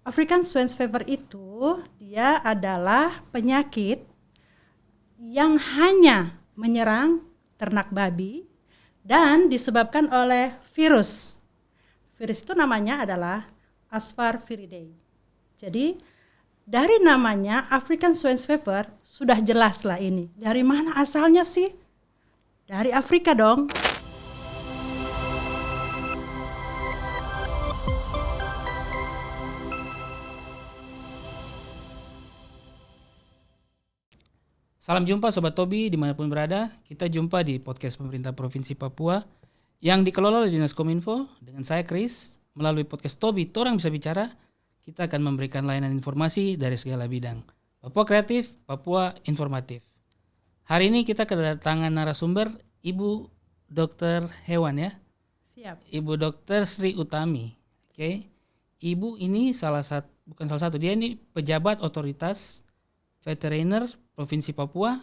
African Swine Fever itu dia adalah penyakit yang hanya menyerang ternak babi dan disebabkan oleh virus. Virus itu namanya adalah Asparviridae. Jadi dari namanya African Swine Fever sudah jelas lah ini. Dari mana asalnya sih? Dari Afrika dong. Salam jumpa Sobat Tobi dimanapun berada. Kita jumpa di podcast pemerintah Provinsi Papua yang dikelola oleh Dinas Kominfo dengan saya Chris. Melalui podcast Tobi, Torang Bisa Bicara, kita akan memberikan layanan informasi dari segala bidang. Papua Kreatif, Papua Informatif. Hari ini kita kedatangan narasumber Ibu Dokter Hewan ya. Siap. Ibu Dokter Sri Utami. Oke. Ibu ini bukan salah satu, dia ini pejabat otoritas veteriner Provinsi Papua,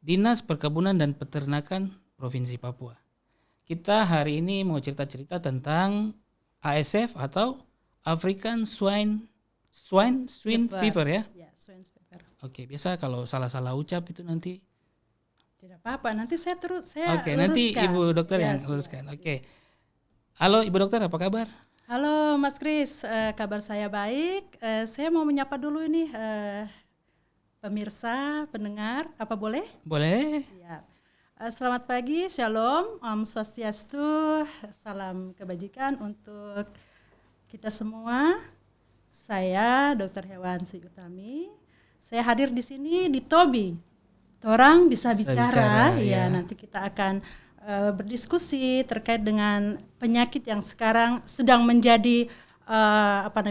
Dinas Perkebunan dan Peternakan Provinsi Papua. Kita hari ini mau cerita-cerita tentang ASF atau African Swine Fever ya. Ya, Swine Fever. Oke, biasa kalau salah-salah ucap itu nanti. Tidak apa-apa, nanti saya Oke, luruskan. nanti Ibu Dokter yang luruskan. Oke. Halo Ibu Dokter, apa kabar? Halo Mas Kris, kabar saya baik. Saya mau menyapa dulu ini pemirsa, pendengar, apa boleh? Boleh. Siap. Selamat pagi, Shalom, Om Swastiastu, salam kebajikan untuk kita semua. Saya Dr. Hewan Sri Utami. Saya hadir di sini di Tobi. Torang bisa bicara, ya. Nanti kita akan berdiskusi terkait dengan penyakit yang sekarang sedang menjadi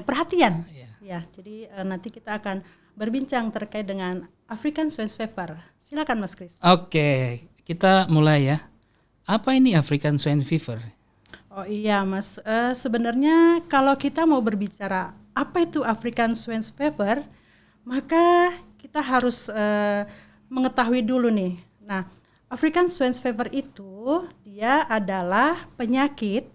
perhatian. Ya, jadi nanti kita akan berbincang terkait dengan African Swine Fever. Silakan Mas Kris. Oke, kita mulai ya. Apa ini African Swine Fever? Oh iya Mas, sebenarnya kalau kita mau berbicara apa itu African Swine Fever, maka kita harus mengetahui dulu nih. Nah, African Swine Fever itu dia adalah penyakit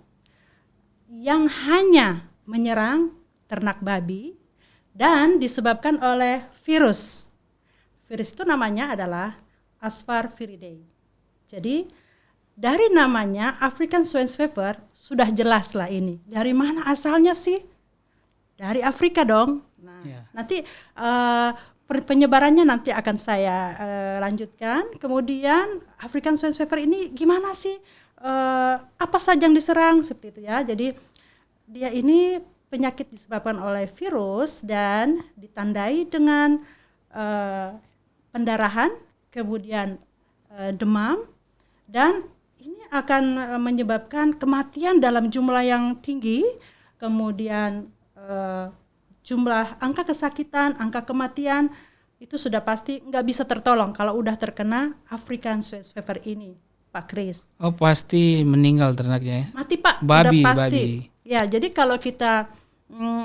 yang hanya menyerang ternak babi dan disebabkan oleh virus. Virus itu namanya adalah Asparviridae. Jadi dari namanya African Swine Fever sudah jelas lah ini. Dari mana asalnya sih? Dari Afrika dong. Nah, nanti penyebarannya nanti akan saya lanjutkan. Kemudian African Swine Fever ini gimana sih? Apa saja yang diserang seperti itu ya. Jadi dia ini penyakit disebabkan oleh virus dan ditandai dengan pendarahan, kemudian demam, dan ini akan menyebabkan kematian dalam jumlah yang tinggi, kemudian jumlah angka kesakitan, angka kematian itu sudah pasti nggak bisa tertolong kalau udah terkena African Swine Fever ini, Pak Kris. Oh, pasti meninggal ternaknya ya? Mati Pak, babi, udah pasti. Babi. Ya, jadi kalau kita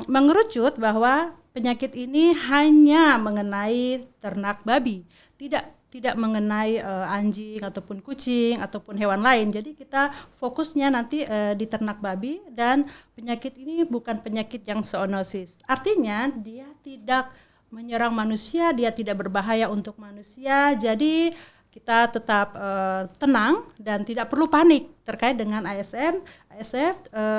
mengerucut bahwa penyakit ini hanya mengenai ternak babi, tidak mengenai anjing ataupun kucing ataupun hewan lain. Jadi kita fokusnya nanti di ternak babi, dan penyakit ini bukan penyakit yang zoonosis. Artinya dia tidak menyerang manusia, dia tidak berbahaya untuk manusia. Jadi kita tetap tenang dan tidak perlu panik terkait dengan ASF.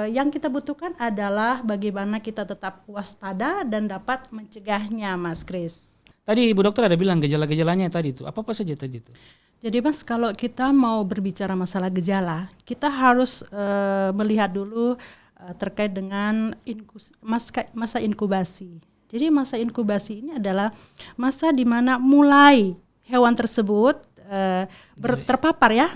Yang kita butuhkan adalah bagaimana kita tetap waspada dan dapat mencegahnya, Mas Kris. Tadi Ibu Dokter ada bilang gejala-gejalanya tadi itu. Apa saja tadi itu? Jadi Mas, kalau kita mau berbicara masalah gejala, kita harus melihat dulu terkait dengan masa inkubasi. Jadi masa inkubasi ini adalah masa di mana mulai hewan tersebut terpapar ya,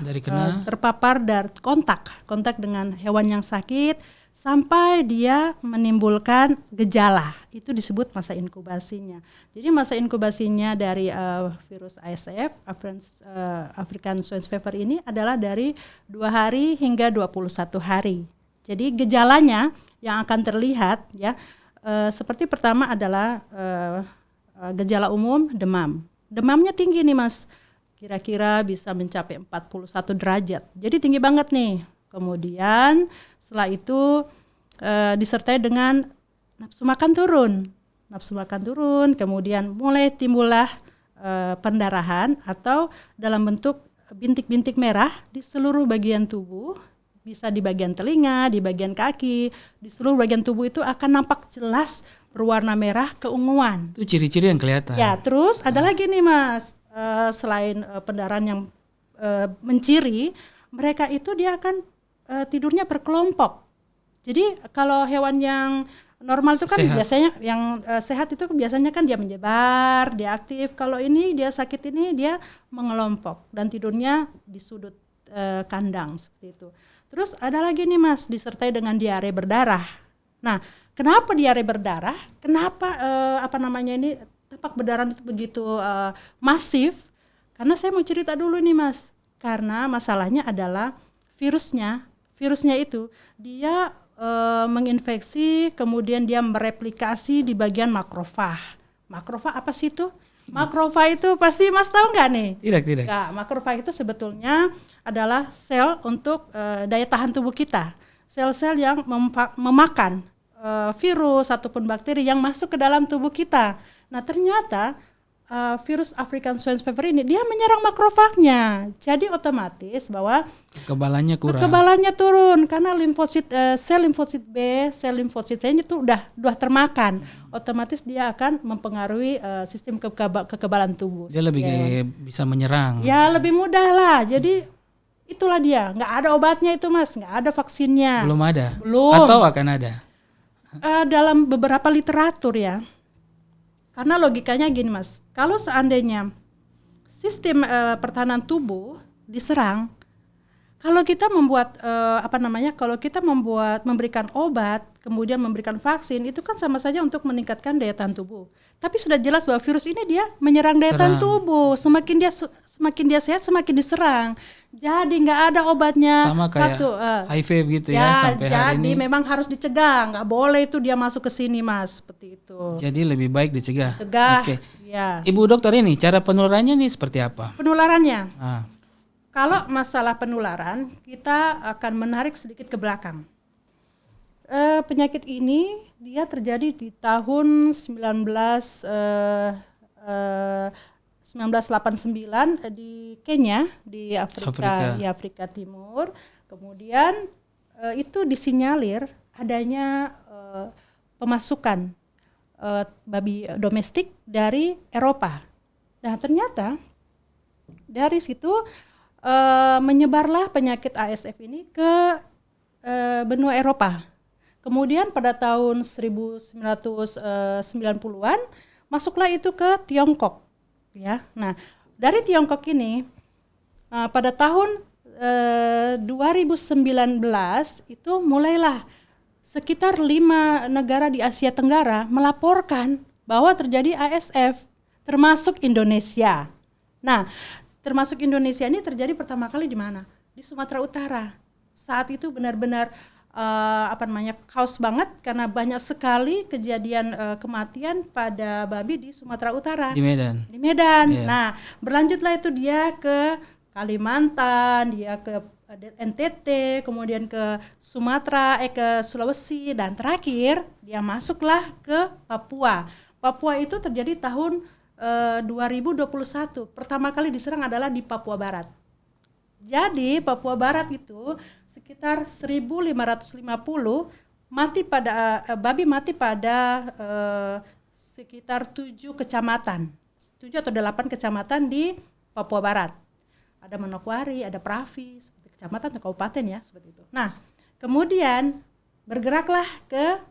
terpapar dari kontak dengan hewan yang sakit sampai dia menimbulkan gejala, itu disebut masa inkubasinya. Jadi masa inkubasinya dari virus ASF, African Swine Fever ini adalah dari 2 hari hingga 21 hari. Jadi gejalanya yang akan terlihat ya, seperti pertama adalah gejala umum demam. Demamnya tinggi nih Mas. Kira-kira bisa mencapai 41 derajat. Jadi tinggi banget nih. Kemudian setelah itu disertai dengan nafsu makan turun, kemudian mulai timbullah pendarahan atau dalam bentuk bintik-bintik merah di seluruh bagian tubuh, bisa di bagian telinga, di bagian kaki, di seluruh bagian tubuh itu akan nampak jelas berwarna merah keunguan. Itu ciri-ciri yang kelihatan. Ya, terus ada lagi nih Mas, selain pendarahan yang menciri, mereka itu dia akan tidurnya berkelompok. Jadi kalau hewan yang normal itu kan Sehat. biasanya yang sehat itu biasanya kan dia menyebar, dia aktif. Kalau ini dia sakit ini dia mengelompok dan tidurnya di sudut kandang seperti itu. Terus ada lagi nih Mas, disertai dengan diare berdarah. Nah, kenapa diare berdarah? Kenapa ini tampak berdarah itu begitu masif? Karena saya mau cerita dulu nih Mas. Karena masalahnya adalah virusnya itu dia menginfeksi, kemudian dia mereplikasi di bagian makrofag. Makrofag apa sih itu? Makrofag itu pasti Mas tahu nggak nih? Tidak. Nggak, makrofag itu sebetulnya adalah sel untuk daya tahan tubuh kita. Sel-sel yang memakan virus ataupun bakteri yang masuk ke dalam tubuh kita. Nah ternyata virus African Swine Fever ini dia menyerang makrofagnya, jadi otomatis bahwa kekebalannya kurang. Kekebalannya turun karena sel limfosit B, sel limfosit T itu udah termakan, otomatis dia akan mempengaruhi sistem kekebalan tubuh. Dia lebih bisa menyerang. Ya lebih mudah lah, jadi itulah dia, nggak ada obatnya itu Mas, nggak ada vaksinnya. Belum ada. Belum. Atau akan ada. Dalam beberapa literatur ya. Karena logikanya gini Mas, kalau seandainya sistem pertahanan tubuh diserang, kalau kita memberikan obat, kemudian memberikan vaksin, itu kan sama saja untuk meningkatkan daya tahan tubuh. Tapi sudah jelas bahwa virus ini dia menyerang daya tahan tubuh, semakin dia sehat semakin diserang. Jadi nggak ada obatnya. Sama kayak HIV begitu ya sampai hari ini. Jadi memang harus dicegah, nggak boleh itu dia masuk ke sini Mas, seperti itu. Jadi lebih baik dicegah. Oke. Ya. Ibu dokter ini cara penularannya nih seperti apa? Penularannya. Kalau masalah penularan kita akan menarik sedikit ke belakang. Penyakit ini dia terjadi di tahun 1989 di Kenya, di Afrika Timur. Kemudian itu disinyalir adanya pemasukan babi domestik dari Eropa. Nah ternyata dari situ menyebarlah penyakit ASF ini ke benua Eropa. Kemudian pada tahun 1990-an masuklah itu ke Tiongkok. Ya, nah dari Tiongkok ini pada tahun 2019 itu mulailah sekitar 5 negara di Asia Tenggara melaporkan bahwa terjadi ASF, termasuk Indonesia. Nah, termasuk Indonesia ini terjadi pertama kali di mana? Di Sumatera Utara. Saat itu benar-benar kaos banget karena banyak sekali kejadian kematian pada babi di Sumatera Utara. Di Medan. Yeah. Nah, berlanjutlah itu dia ke Kalimantan, dia ke NTT, kemudian ke Sumatera, ke Sulawesi, dan terakhir dia masuklah ke Papua. Papua itu terjadi tahun 2021. Pertama kali diserang adalah di Papua Barat. Jadi Papua Barat itu sekitar 1.550 babi mati pada sekitar 7 kecamatan, 7 atau 8 kecamatan di Papua Barat. Ada Manokwari, ada Pravi, seperti kecamatan atau kabupaten ya, seperti itu. Nah, kemudian bergeraklah ke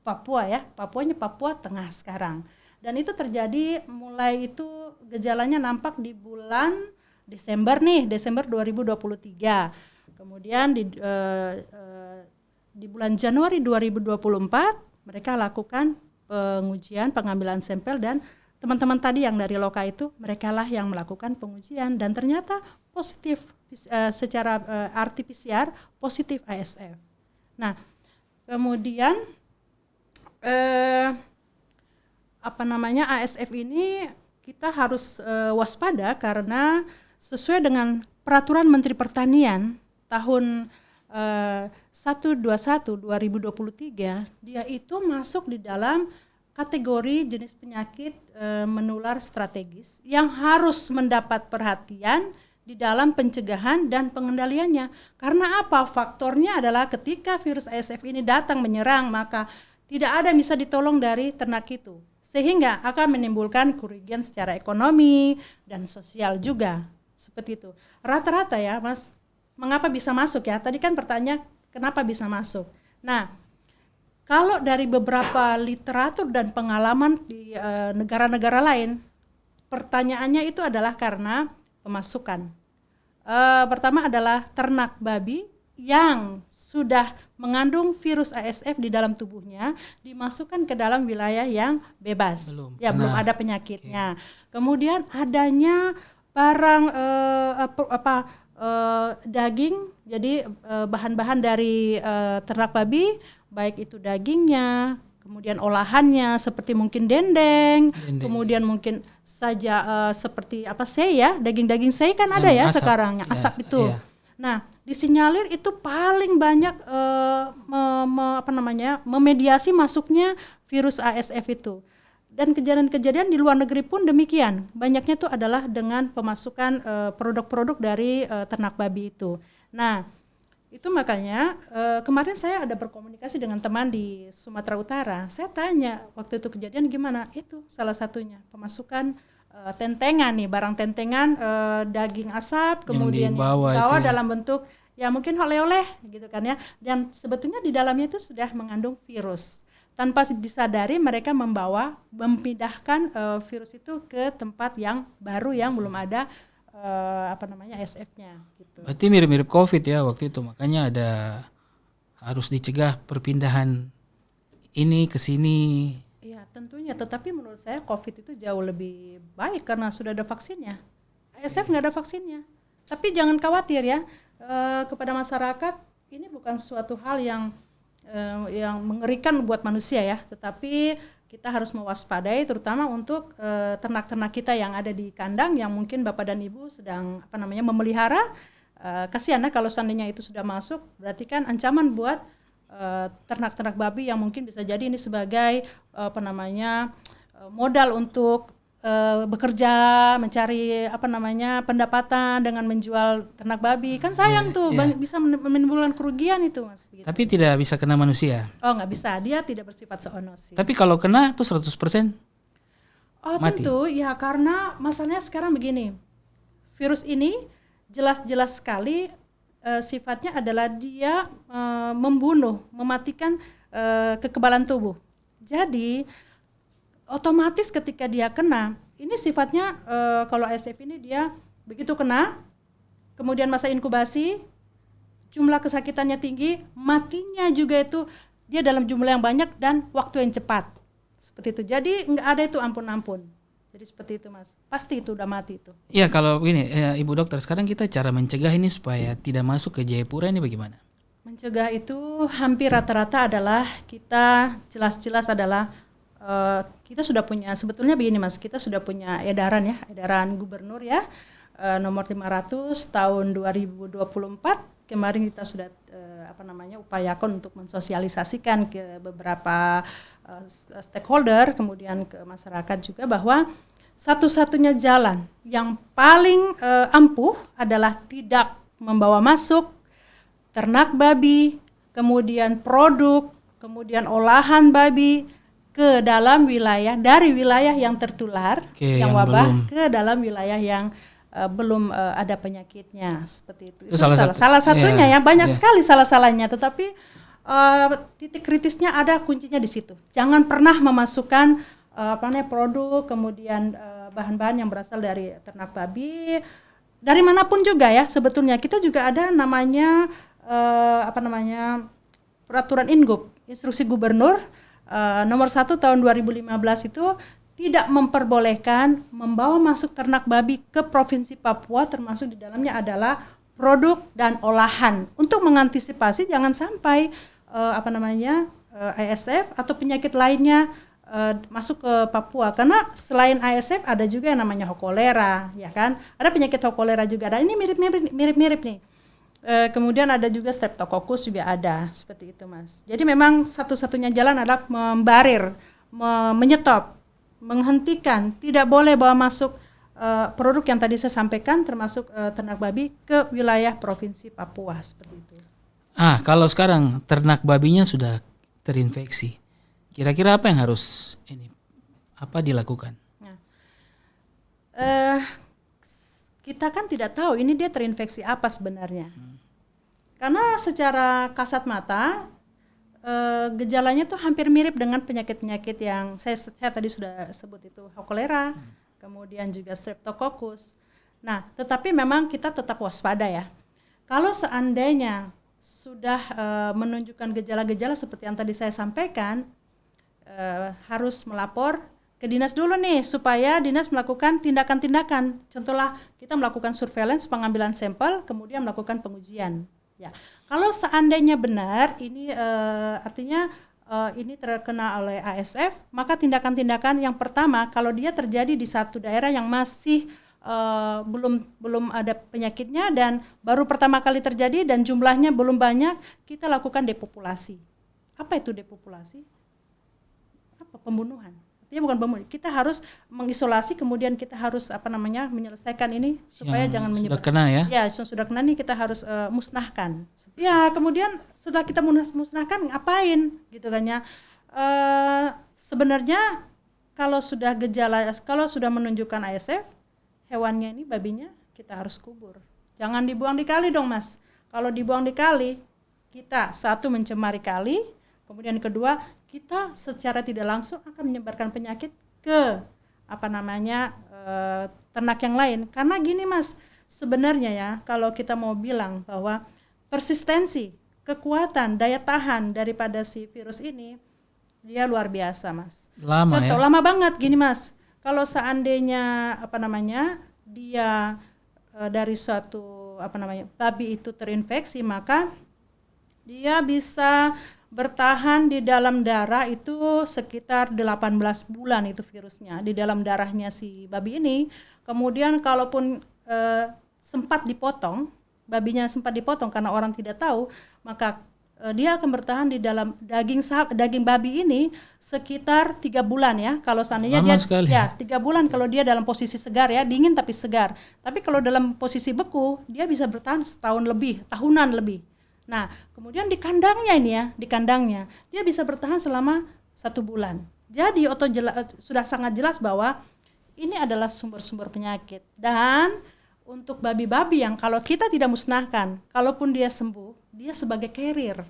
Papua ya, Papua Tengah sekarang. Dan itu terjadi mulai itu gejalanya nampak di bulan Desember 2023. Kemudian di bulan Januari 2024 mereka lakukan pengambilan sampel, dan teman-teman tadi yang dari Loka itu mereka lah yang melakukan pengujian dan ternyata positif secara RT-PCR positif ASF. Nah, kemudian ASF ini kita harus waspada karena sesuai dengan peraturan Menteri Pertanian tahun 121/2023 dia itu masuk di dalam kategori jenis penyakit menular strategis yang harus mendapat perhatian di dalam pencegahan dan pengendaliannya. Karena apa? Faktornya adalah ketika virus ASF ini datang menyerang, maka tidak ada yang bisa ditolong dari ternak itu. Sehingga akan menimbulkan kerugian secara ekonomi dan sosial juga. Seperti itu. Rata-rata ya, Mas, mengapa bisa masuk ya? Tadi kan pertanyaan kenapa bisa masuk. Nah, kalau dari beberapa literatur dan pengalaman di negara-negara lain, pertanyaannya itu adalah karena pemasukan. Pertama adalah ternak babi yang sudah mengandung virus ASF di dalam tubuhnya dimasukkan ke dalam wilayah yang bebas, belum ada penyakitnya. Kemudian adanya barang daging, jadi bahan-bahan dari ternak babi, baik itu dagingnya, kemudian olahannya seperti mungkin dendeng. Kemudian mungkin saja seperti sei ya, daging-daging sei kan ada ya asap, sekarang yang asap itu. Iya. Nah, disinyalir itu paling banyak memediasi masuknya virus ASF itu. Dan kejadian-kejadian di luar negeri pun demikian. Banyaknya itu adalah dengan pemasukan produk-produk dari ternak babi itu. Nah, itu makanya kemarin saya ada berkomunikasi dengan teman di Sumatera Utara. Saya tanya waktu itu kejadian gimana? Itu salah satunya pemasukan tentengan nih, barang tentengan daging asap, kemudian dibawa dalam bentuk ya mungkin oleh-oleh gitu kan ya. Dan sebetulnya di dalamnya itu sudah mengandung virus. Tanpa disadari mereka memindahkan virus itu ke tempat yang baru yang belum ada ASF-nya gitu. Berarti mirip-mirip COVID ya waktu itu, makanya harus dicegah perpindahan ini ke sini. Iya, tentunya, tetapi menurut saya COVID itu jauh lebih baik karena sudah ada vaksinnya. ASF nggak ada vaksinnya. Tapi jangan khawatir ya, kepada masyarakat ini bukan suatu hal yang mengerikan buat manusia ya, tetapi kita harus mewaspadai terutama untuk ternak-ternak kita yang ada di kandang yang mungkin Bapak dan Ibu sedang memelihara. Kasihan ya kalau seandainya itu sudah masuk, berarti kan ancaman buat ternak-ternak babi yang mungkin bisa jadi ini sebagai modal untuk bekerja, mencari pendapatan dengan menjual ternak babi. Kan sayang bisa menimbulkan kerugian itu, Mas. Begitu. Tapi tidak bisa kena manusia? Oh, nggak bisa, dia tidak bersifat zoonosis. Tapi kalau kena itu 100% mati? Tentu, ya karena masalahnya sekarang begini, virus ini jelas-jelas sekali sifatnya adalah dia membunuh, mematikan kekebalan tubuh. Jadi otomatis ketika dia kena, ini sifatnya kalau ASF ini dia begitu kena, kemudian masa inkubasi, jumlah kesakitannya tinggi, matinya juga itu dia dalam jumlah yang banyak dan waktu yang cepat. Seperti itu. Jadi nggak ada itu ampun-ampun. Jadi seperti itu, Mas. Pasti itu udah mati itu. Iya, kalau ini Ibu Dokter, sekarang kita cara mencegah ini supaya tidak masuk ke Jayapura ini bagaimana? Mencegah itu hampir rata-rata adalah kita jelas-jelas adalah kita sudah punya, sebetulnya begini Mas, kita sudah punya edaran gubernur ya, nomor 500 tahun 2024. Kemarin kita sudah upayakan untuk mensosialisasikan ke beberapa stakeholder, kemudian ke masyarakat juga, bahwa satu-satunya jalan yang paling ampuh adalah tidak membawa masuk ternak babi, kemudian produk, kemudian olahan babi ke dalam wilayah, dari wilayah yang tertular, yang wabah, ke dalam wilayah yang belum ada penyakitnya, seperti itu. Itu salah satunya ya, banyak sekali salah-salahnya, tetapi titik kritisnya ada, kuncinya di situ. Jangan pernah memasukkan produk, kemudian bahan-bahan yang berasal dari ternak babi, dari manapun juga ya. Sebetulnya kita juga ada namanya peraturan Ingub, instruksi gubernur nomor 1 tahun 2015 itu tidak memperbolehkan membawa masuk ternak babi ke Provinsi Papua, termasuk di dalamnya adalah produk dan olahan, untuk mengantisipasi jangan sampai ASF atau penyakit lainnya masuk ke Papua. Karena selain ASF ada juga yang namanya hokolera, ya kan? Ada penyakit hokolera juga. Dan ini mirip-mirip nih. Kemudian ada juga Streptococcus juga ada seperti itu Mas. Jadi memang satu-satunya jalan adalah membarir, menyetop, menghentikan, tidak boleh bawa masuk produk yang tadi saya sampaikan termasuk ternak babi ke wilayah Provinsi Papua seperti itu. Kalau sekarang ternak babinya sudah terinfeksi, kira-kira apa yang harus dilakukan? Kita kan tidak tahu ini dia terinfeksi apa sebenarnya. Karena secara kasat mata gejalanya tuh hampir mirip dengan penyakit-penyakit yang saya tadi sudah sebut itu, kolera, kemudian juga Streptococcus. Nah, tetapi memang kita tetap waspada ya. Kalau seandainya sudah menunjukkan gejala-gejala seperti yang tadi saya sampaikan, harus melapor ke dinas dulu nih supaya dinas melakukan tindakan-tindakan. Contohlah kita melakukan surveillance, pengambilan sampel, kemudian melakukan pengujian. Ya, kalau seandainya benar ini artinya ini terkena oleh ASF, maka tindakan-tindakan yang pertama kalau dia terjadi di satu daerah yang masih belum ada penyakitnya dan baru pertama kali terjadi dan jumlahnya belum banyak, kita lakukan depopulasi. Apa itu depopulasi? Pembunuhan. Artinya bukan pembunuhan. Kita harus mengisolasi, kemudian kita harus menyelesaikan ini supaya yang jangan menyebar. Sudah kena ya? Ya, sudah kena nih kita harus musnahkan. Ya, kemudian setelah kita musnahkan ngapain gitu kan ya? Sebenarnya kalau sudah menunjukkan ASF, hewannya ini babinya kita harus kubur. Jangan dibuang di kali dong, Mas. Kalau dibuang di kali, kita satu mencemari kali, kemudian kedua kita secara tidak langsung akan menyebarkan penyakit ke ternak yang lain. Karena gini Mas, sebenarnya ya kalau kita mau bilang bahwa persistensi, kekuatan, daya tahan daripada si virus ini dia luar biasa Mas. Lama banget gini Mas. Kalau seandainya dia dari suatu babi itu terinfeksi, maka dia bisa bertahan di dalam darah itu sekitar 18 bulan itu virusnya di dalam darahnya si babi ini. Kemudian kalaupun sempat dipotong, babinya sempat dipotong karena orang tidak tahu, maka dia akan bertahan di dalam daging babi ini sekitar 3 bulan ya. Kalau seandainya lama dia sekali. ya 3 bulan kalau dia dalam posisi segar ya, dingin tapi segar. Tapi kalau dalam posisi beku, dia bisa bertahan setahun lebih, tahunan lebih. Nah, kemudian di kandangnya dia bisa bertahan selama 1 bulan. Jadi sudah sangat jelas bahwa ini adalah sumber-sumber penyakit. Dan untuk babi-babi yang kalau kita tidak musnahkan, kalaupun dia sembuh, dia sebagai carrier.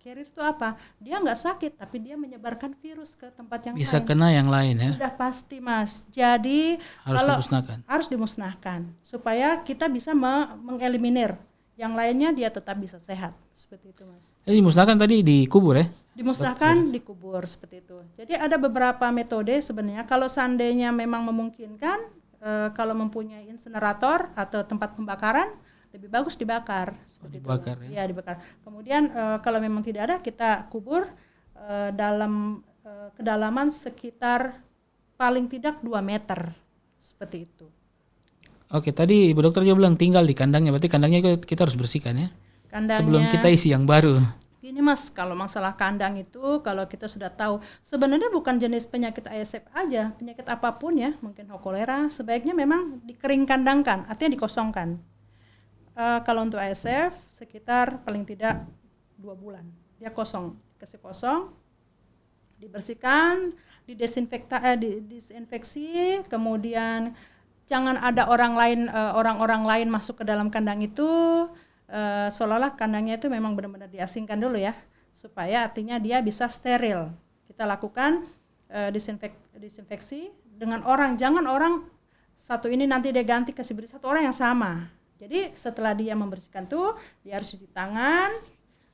Carrier itu apa? Dia nggak sakit, tapi dia menyebarkan virus ke tempat yang bisa lain. Kena yang lain ya? Sudah pasti Mas. Jadi harus dimusnahkan supaya kita bisa mengeliminir. Yang lainnya dia tetap bisa sehat seperti itu Mas. Jadi dimusnahkan tadi dikubur ya? Dimusnahkan, dikubur seperti itu. Jadi ada beberapa metode sebenarnya. Kalau seandainya memang memungkinkan, kalau mempunyai insinerator atau tempat pembakaran, lebih bagus dibakar. Seperti dibakar itu. Ya dibakar. Kemudian kalau memang tidak ada, kita kubur dalam kedalaman sekitar paling tidak 2 meter seperti itu. Oke, tadi Ibu Dokter juga bilang tinggal di kandangnya, berarti kandangnya kita harus bersihkan ya? Kandangnya, sebelum kita isi yang baru. Gini Mas, kalau masalah kandang itu, kalau kita sudah tahu, sebenarnya bukan jenis penyakit ASF aja, penyakit apapun ya, mungkin kolera, sebaiknya memang dikering kandangkan, artinya dikosongkan. Kalau untuk ASF, sekitar paling tidak 2 bulan, dia kosong, kasih kosong, dibersihkan, didesinfeksi, kemudian jangan ada orang-orang lain masuk ke dalam kandang itu, seolah-olah kandangnya itu memang benar-benar diasingkan dulu ya, supaya artinya dia bisa steril. Kita lakukan disinfeksi dengan orang, jangan orang satu ini nanti dia ganti kasih beri satu orang yang sama. Jadi setelah dia membersihkan tuh, dia harus cuci tangan,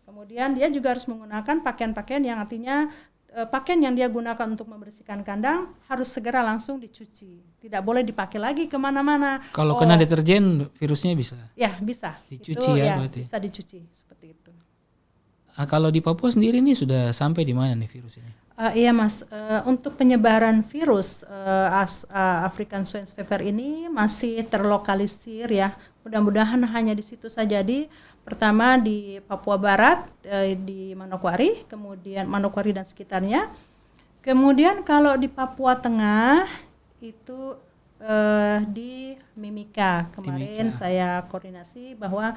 kemudian dia juga harus menggunakan pakaian-pakaian yang artinya pakaian yang dia gunakan untuk membersihkan kandang harus segera langsung dicuci. Tidak boleh dipakai lagi kemana-mana. Kalau kena deterjen, virusnya bisa? Ya, bisa. Dicuci itu, ya berarti? Bisa dicuci, seperti itu. Kalau di Papua sendiri nih sudah sampai di mana nih virus ini? Iya Mas, untuk penyebaran virus African Swine Fever ini masih terlokalisir ya, mudah-mudahan hanya di situ saja. Pertama di Papua Barat, di Manokwari, kemudian Manokwari dan sekitarnya. Kemudian kalau di Papua Tengah itu di Mimika. Kemarin saya koordinasi bahwa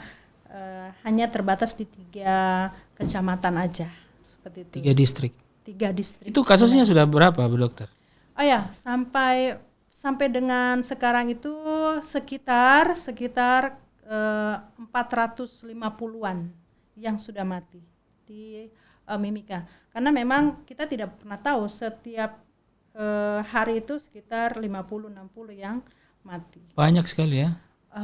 hanya terbatas di 3 kecamatan aja, seperti itu. 3 distrik. 3 distrik. Itu kasusnya sudah berapa, Bu Dokter? Oh ya, sampai dengan sekarang itu sekitar 450-an yang sudah mati di Mimika. Karena memang kita tidak pernah tahu, setiap hari itu sekitar 50-60 yang mati. Banyak sekali ya.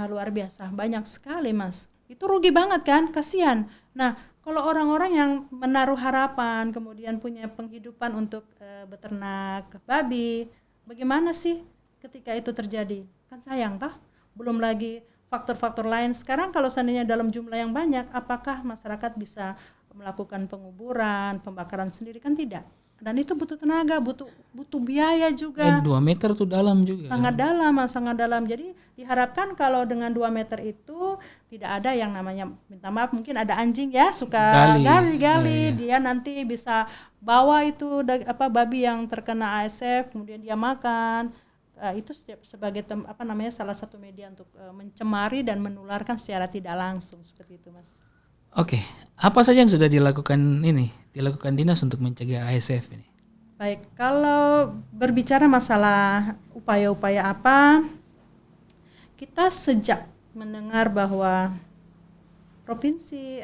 Luar biasa, banyak sekali Mas. Itu rugi banget kan, kasihan. Nah, kalau orang-orang yang menaruh harapan, kemudian punya penghidupan untuk beternak babi, bagaimana sih ketika itu terjadi? Kan sayang toh, belum lagi faktor-faktor lain. Sekarang kalau seandainya dalam jumlah yang banyak, apakah masyarakat bisa melakukan penguburan, pembakaran sendiri? Kan tidak. Dan itu butuh tenaga, butuh biaya juga. 2 meter tuh dalam juga. Sangat dalam, sangat dalam. Jadi diharapkan kalau dengan 2 meter itu tidak ada yang namanya, minta maaf, mungkin ada anjing ya suka gali-gali, dia nanti bisa bawa itu babi yang terkena ASF, kemudian dia makan. Itu sebagai salah satu media untuk mencemari dan menularkan secara tidak langsung, seperti itu Mas. Oke, apa saja yang sudah dilakukan dinas untuk mencegah ASF ini? Baik, kalau berbicara masalah upaya-upaya apa, kita sejak mendengar bahwa provinsi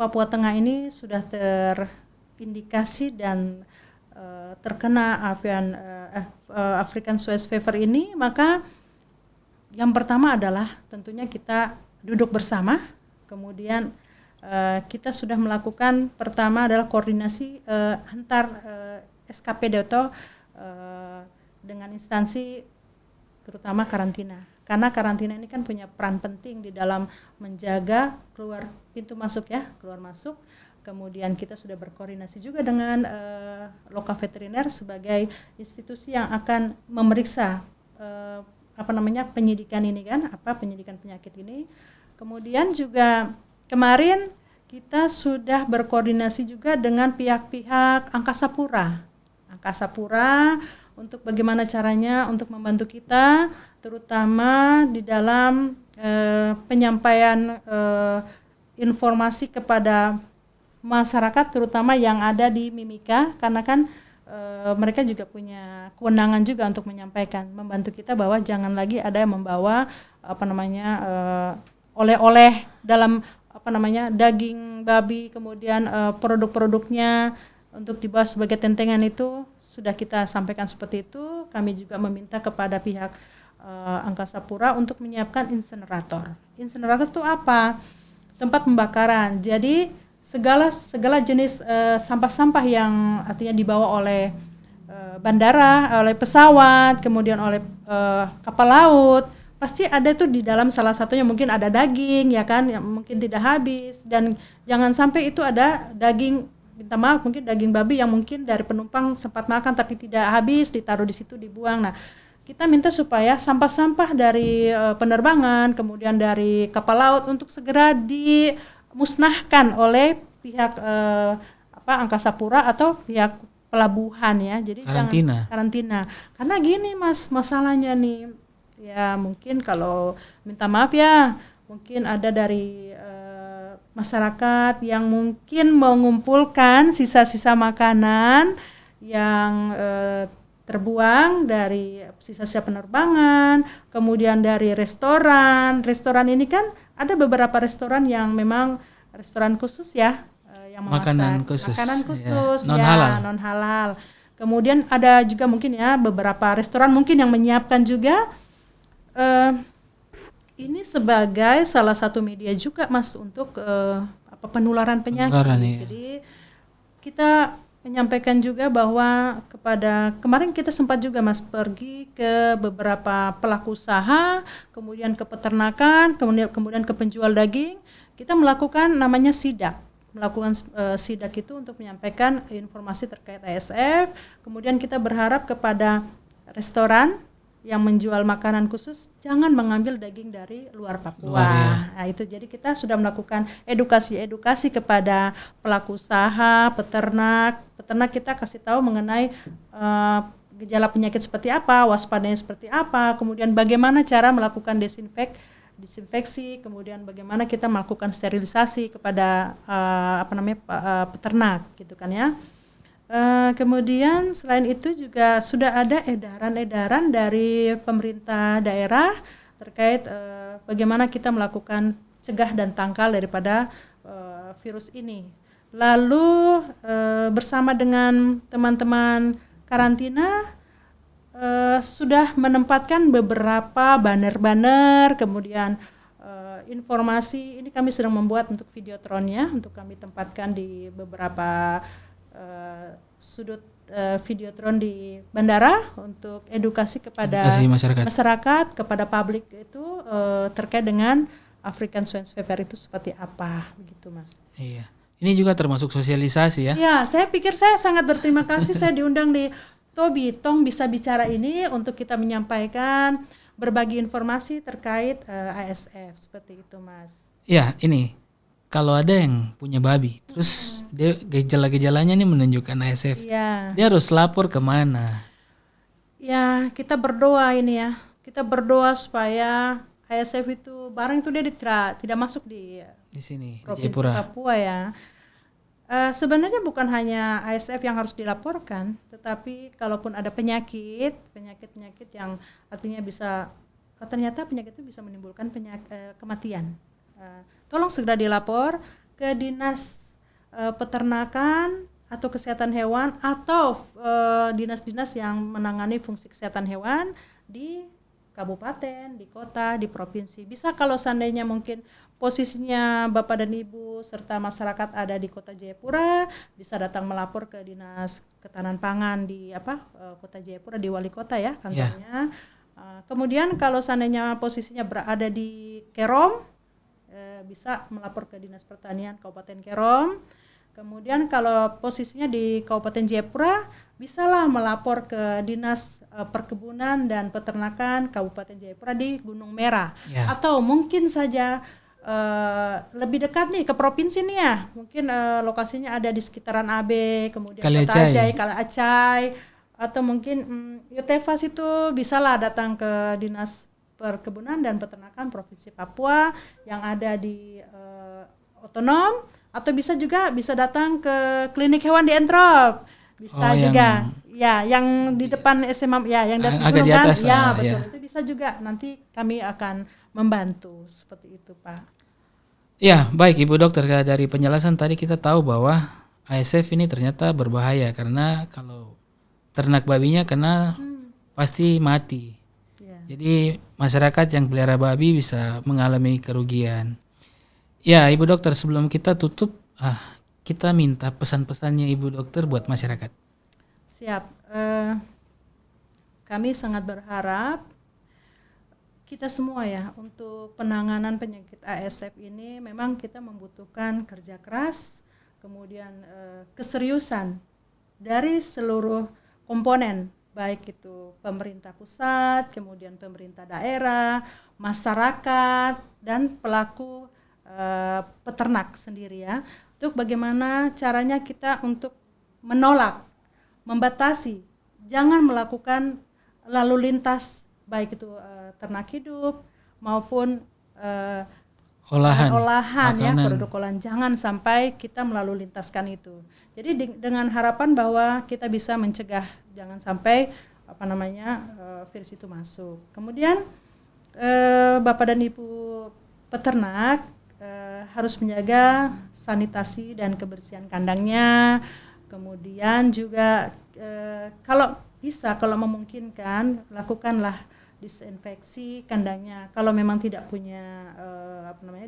Papua Tengah ini sudah terindikasi dan terkena African Swine Fever ini, maka yang pertama adalah tentunya kita duduk bersama. Kemudian kita sudah melakukan, pertama adalah koordinasi antar SKP Dato dengan instansi terutama karantina. Karena karantina ini kan punya peran penting di dalam menjaga keluar pintu masuk ya, keluar masuk. Kemudian kita sudah berkoordinasi juga dengan Loka Veteriner sebagai institusi yang akan memeriksa penyidikan ini kan, penyidikan penyakit ini. Kemudian juga kemarin kita sudah berkoordinasi juga dengan pihak-pihak Angkasa Pura untuk bagaimana caranya untuk membantu kita, terutama di dalam penyampaian informasi kepada masyarakat, terutama yang ada di Mimika, karena kan mereka juga punya kewenangan juga untuk menyampaikan, membantu kita bahwa jangan lagi ada yang membawa oleh-oleh dalam daging babi, kemudian produk-produknya untuk dibawa sebagai tentengan. Itu sudah kita sampaikan seperti itu. Kami juga meminta kepada pihak Angkasa Pura untuk menyiapkan insenerator. Insenerator itu apa? Tempat pembakaran. Jadi segala jenis sampah-sampah yang artinya dibawa oleh bandara, oleh pesawat, kemudian oleh kapal laut, pasti ada tuh di dalam, salah satunya mungkin ada daging ya kan, yang mungkin tidak habis. Dan jangan sampai itu ada daging, minta maaf, mungkin daging babi yang mungkin dari penumpang sempat makan tapi tidak habis, ditaruh di situ, dibuang. Nah, kita minta supaya sampah-sampah dari penerbangan, kemudian dari kapal laut untuk segera dimusnahkan oleh pihak Angkasa Pura atau pihak pelabuhan ya. Jadi karantina. Karena gini Mas, masalahnya nih, ya mungkin kalau minta maaf ya, mungkin ada dari masyarakat yang mungkin mengumpulkan sisa-sisa makanan yang terbuang dari sisa-sisa penerbangan, kemudian dari restoran. Restoran ini kan ada beberapa restoran yang memang restoran khusus ya, yang memasak makanan khusus ya, non halal. Kemudian ada juga mungkin ya beberapa restoran mungkin yang menyiapkan juga. Ini sebagai salah satu media juga Mas untuk penularan penyakit. Jadi kita menyampaikan juga bahwa kemarin kita sempat juga Mas pergi ke beberapa pelaku usaha, kemudian ke peternakan, kemudian ke penjual daging. Kita melakukan namanya sidak. Melakukan sidak itu untuk menyampaikan informasi terkait ASF. Kemudian kita berharap kepada restoran yang menjual makanan khusus jangan mengambil daging dari luar Papua. Luar, ya. Nah itu jadi kita sudah melakukan edukasi kepada pelaku usaha, peternak kita kasih tahu mengenai gejala penyakit seperti apa, waspadanya seperti apa, kemudian bagaimana cara melakukan disinfeksi, kemudian bagaimana kita melakukan sterilisasi kepada peternak gitu kan ya. Kemudian selain itu juga sudah ada edaran-edaran dari pemerintah daerah terkait bagaimana kita melakukan cegah dan tangkal daripada virus ini. Lalu bersama dengan teman-teman karantina sudah menempatkan beberapa banner-banner, kemudian informasi. Ini kami sedang membuat untuk videotronnya, untuk kami tempatkan di beberapa sudut videotron di bandara untuk edukasi kepada masyarakat, kepada publik itu terkait dengan African Swine Fever itu seperti apa, begitu Mas. Iya, ini juga termasuk sosialisasi ya. Ya, saya pikir saya sangat berterima kasih saya diundang di Tobi Tong Bisa Bicara ini untuk kita menyampaikan berbagi informasi terkait ASF seperti itu Mas. Ya, ini kalau ada yang punya babi, terus dia gejala-gejalanya nih menunjukkan ASF, dia harus lapor kemana? Ya, kita berdoa ini ya. Kita berdoa supaya ASF itu barang itu dia tidak masuk di sini, Provinsi Papua ya. Sebenarnya bukan hanya ASF yang harus dilaporkan, tetapi kalaupun ada penyakit yang artinya ternyata penyakit itu bisa menimbulkan kematian. Tolong segera dilapor ke dinas peternakan atau kesehatan hewan atau dinas-dinas yang menangani fungsi kesehatan hewan di kabupaten, di kota, di provinsi. Bisa kalau seandainya mungkin posisinya Bapak dan Ibu serta masyarakat ada di Kota Jayapura, bisa datang melapor ke Dinas Ketahanan Pangan di Kota Jayapura, di Wali Kota ya kantornya. Kemudian kalau seandainya posisinya berada di Kerom, bisa melapor ke Dinas Pertanian Kabupaten Kerom. Kemudian kalau posisinya di Kabupaten Jayapura, bisalah melapor ke Dinas Perkebunan dan Peternakan Kabupaten Jayapura di Gunung Merah. Atau mungkin saja lebih dekat nih ke provinsi nih ya. Mungkin lokasinya ada di sekitaran AB, kemudian Kota Acai, Kala Acai, atau mungkin Yotevas itu bisalah datang ke Dinas Perkebunan dan Peternakan Provinsi Papua yang ada di otonom, atau bisa datang ke klinik hewan di Entrop. Bisa juga yang di depan SMA yang agak di atas betul. Itu bisa juga, nanti kami akan membantu seperti itu Pak. Ya, baik Ibu Dokter, dari penjelasan tadi kita tahu bahwa ASF ini ternyata berbahaya karena kalau ternak babinya kena pasti mati. Jadi masyarakat yang pelihara babi bisa mengalami kerugian. Ya, Ibu Dokter, sebelum kita tutup, kita minta pesan-pesannya Ibu Dokter buat masyarakat. Siap. Kami sangat berharap kita semua ya, untuk penanganan penyakit ASF ini memang kita membutuhkan kerja keras, kemudian keseriusan dari seluruh komponen, baik itu pemerintah pusat, kemudian pemerintah daerah, masyarakat, dan pelaku peternak sendiri ya, untuk bagaimana caranya kita untuk menolak, membatasi, jangan melakukan lalu lintas, baik itu ternak hidup maupun olahan ya, produk olahan, jangan sampai kita melalui lintaskan itu. Jadi dengan harapan bahwa kita bisa mencegah jangan sampai virus itu masuk. Kemudian Bapak dan Ibu peternak harus menjaga sanitasi dan kebersihan kandangnya. Kemudian juga kalau bisa, kalau memungkinkan, lakukanlah disinfeksi kandangnya. Kalau memang tidak punya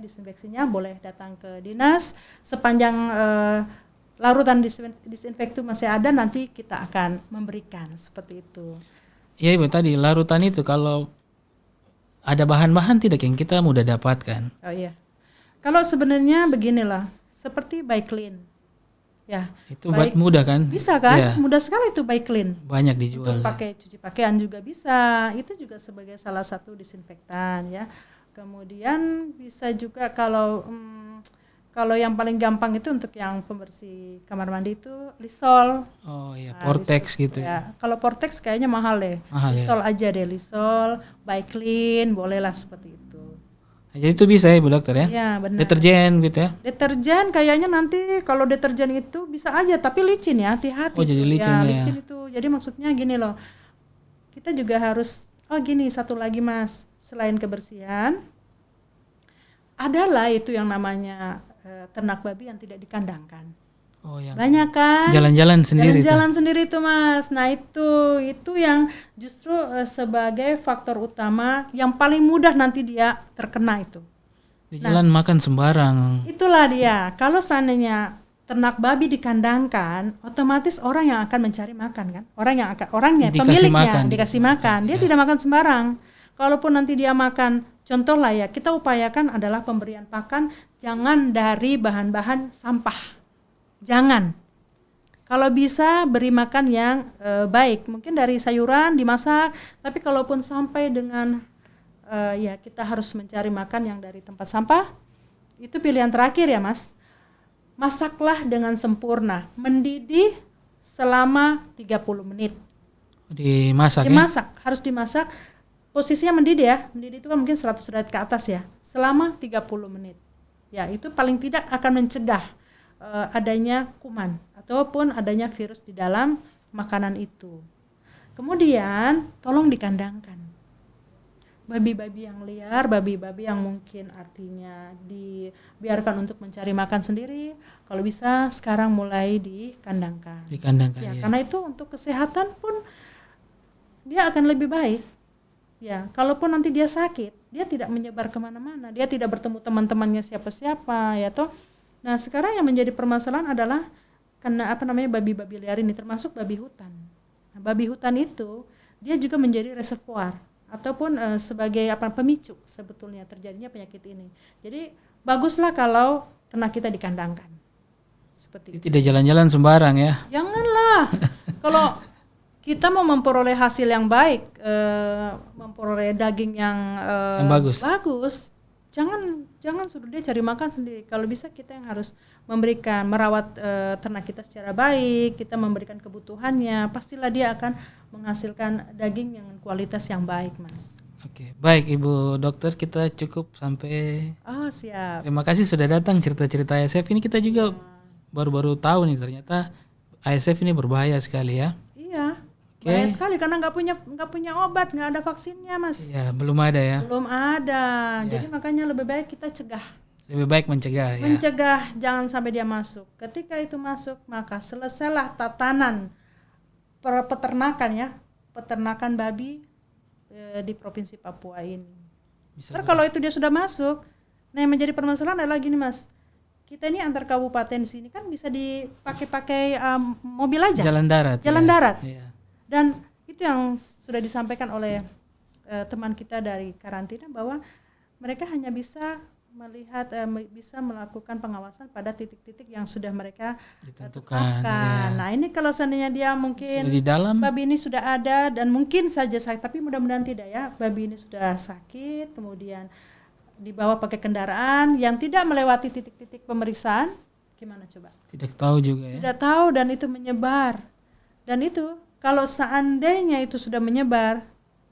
disinfeksinya, boleh datang ke dinas. Sepanjang larutan disinfektan masih ada, nanti kita akan memberikan seperti itu. Ya Ibu, tadi larutan itu kalau ada bahan-bahan tidak yang kita mudah dapatkan? Oh iya. Kalau sebenarnya beginilah, seperti Biclean. Ya, Itu mudah kan? Bisa kan? Ya, Mudah sekali itu by clean. banyak dijual. Untuk pakai cuci pakaian juga bisa. Itu juga sebagai salah satu disinfektan ya. Kemudian bisa juga kalau yang paling gampang itu untuk yang pembersih kamar mandi itu Lysol. Oh iya, Nah, Portex Lysol, gitu ya. ya. Kalau Portex kayaknya mahal deh. Mahal, Lysol aja deh, Lysol, by clean, bolehlah seperti itu. Jadi itu bisa ya Bu Dokter ya? Iya, benar. Deterjen gitu ya? Deterjen kayaknya nanti kalau deterjen itu bisa aja, tapi licin ya, hati-hati. Oh, jadi tuh. licin ya. Licin itu. Jadi maksudnya gini loh, kita juga harus, gini satu lagi Mas, selain kebersihan, adalah itu yang namanya ternak babi yang tidak dikandangkan. Oh yang Banyak kan? jalan-jalan sendiri Jalan-jalan sendiri tuh Mas. Nah itu yang justru sebagai faktor utama yang paling mudah nanti dia terkena itu. di jalan makan sembarang. Itulah dia. Kalau seandainya ternak babi dikandangkan, otomatis orang yang akan mencari makan kan. Orangnya Dikasih pemiliknya makan, dikasih makan. Dia tidak makan sembarang. Kalaupun nanti dia makan, contoh lah ya, kita upayakan adalah pemberian pakan jangan dari bahan-bahan sampah. Jangan. Kalau bisa beri makan yang baik, mungkin dari sayuran dimasak, tapi kalaupun sampai dengan ya kita harus mencari makan yang dari tempat sampah, itu pilihan terakhir ya Mas. Masaklah dengan sempurna, mendidih selama 30 menit. Dimasak ya? Dimasak, harus dimasak. Posisinya mendidih ya, mendidih itu kan mungkin 100 derajat ke atas ya, selama 30 menit. Ya itu paling tidak akan mencegah adanya kuman ataupun adanya virus di dalam makanan itu. Kemudian tolong dikandangkan. Babi-babi yang liar, babi-babi yang mungkin artinya dibiarkan untuk mencari makan sendiri, kalau bisa sekarang mulai dikandangkan. Dikandangkan Ya, ya. karena itu untuk kesehatan pun dia akan lebih baik. Ya, kalaupun nanti dia sakit, dia tidak menyebar kemana-mana, dia tidak bertemu teman-temannya siapa-siapa, ya toh. Nah, sekarang yang menjadi permasalahan adalah karena babi-babi liar ini termasuk babi hutan. Nah, babi hutan itu dia juga menjadi reservoir ataupun sebagai pemicu sebetulnya terjadinya penyakit ini. Jadi baguslah kalau ternak kita dikandangkan. Seperti itu. Tidak jalan-jalan sembarang ya. Janganlah. Kalau kita mau memperoleh hasil yang baik, memperoleh daging yang bagus, jangan suruh dia cari makan sendiri. Kalau bisa kita yang harus merawat ternak kita secara baik, kita memberikan kebutuhannya, pastilah dia akan menghasilkan daging yang kualitas yang baik, Mas. Oke, baik Ibu Dokter, kita cukup sampai. Oh, siap. Terima kasih sudah datang cerita-cerita ASF ini, kita juga baru-baru tahu nih ternyata ASF ini berbahaya sekali ya. Iya. Bahaya sekali karena nggak punya obat, nggak ada vaksinnya Mas. Ya belum ada ya. Belum ada. Ya. Jadi makanya lebih baik kita cegah. Lebih baik mencegah ya. Mencegah jangan sampai dia masuk. Ketika itu masuk maka selesailah tatanan peternakan ya, peternakan babi di Provinsi Papua ini. Karena kalau itu dia sudah masuk, nah yang menjadi permasalahan adalah gini Mas. Kita ini antar kabupaten sini kan bisa dipakai mobil aja. Jalan darat. Jalan darat. Ya. Dan itu yang sudah disampaikan oleh teman kita dari karantina bahwa mereka hanya bisa melihat, bisa melakukan pengawasan pada titik-titik yang sudah mereka tentukan. Ya. Nah ini kalau seandainya dia mungkin di dalam, babi ini sudah ada dan mungkin saja sakit, tapi mudah-mudahan tidak ya, babi ini sudah sakit, kemudian dibawa pakai kendaraan yang tidak melewati titik-titik pemeriksaan, gimana coba? Tidak tahu juga ya. Tidak tahu dan itu menyebar. Dan itu kalau seandainya itu sudah menyebar,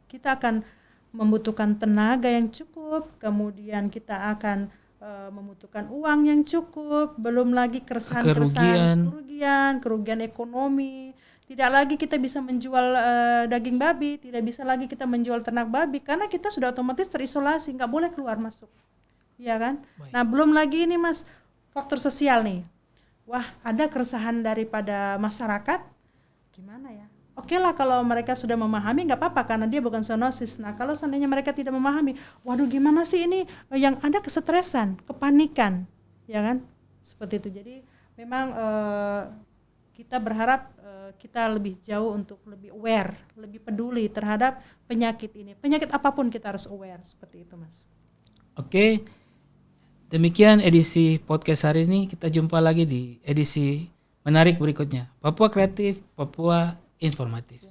kita akan membutuhkan tenaga yang cukup, kemudian kita akan membutuhkan uang yang cukup, belum lagi kerugian ekonomi. Tidak lagi kita bisa menjual daging babi, tidak bisa lagi kita menjual ternak babi karena kita sudah otomatis terisolasi, nggak boleh keluar masuk, ya kan? Baik. Nah belum lagi ini Mas faktor sosial nih, wah ada keresahan daripada masyarakat, gimana ya? Oke lah kalau mereka sudah memahami nggak apa-apa karena dia bukan zoonosis. Nah kalau seandainya mereka tidak memahami, waduh gimana sih ini yang ada kesetresan, kepanikan, ya kan? Seperti itu. Jadi memang kita berharap kita lebih jauh untuk lebih aware, lebih peduli terhadap penyakit ini. Penyakit apapun kita harus aware seperti itu Mas. Oke, demikian edisi podcast hari ini. Kita jumpa lagi di edisi menarik berikutnya. Papua Kreatif, Papua Informatif.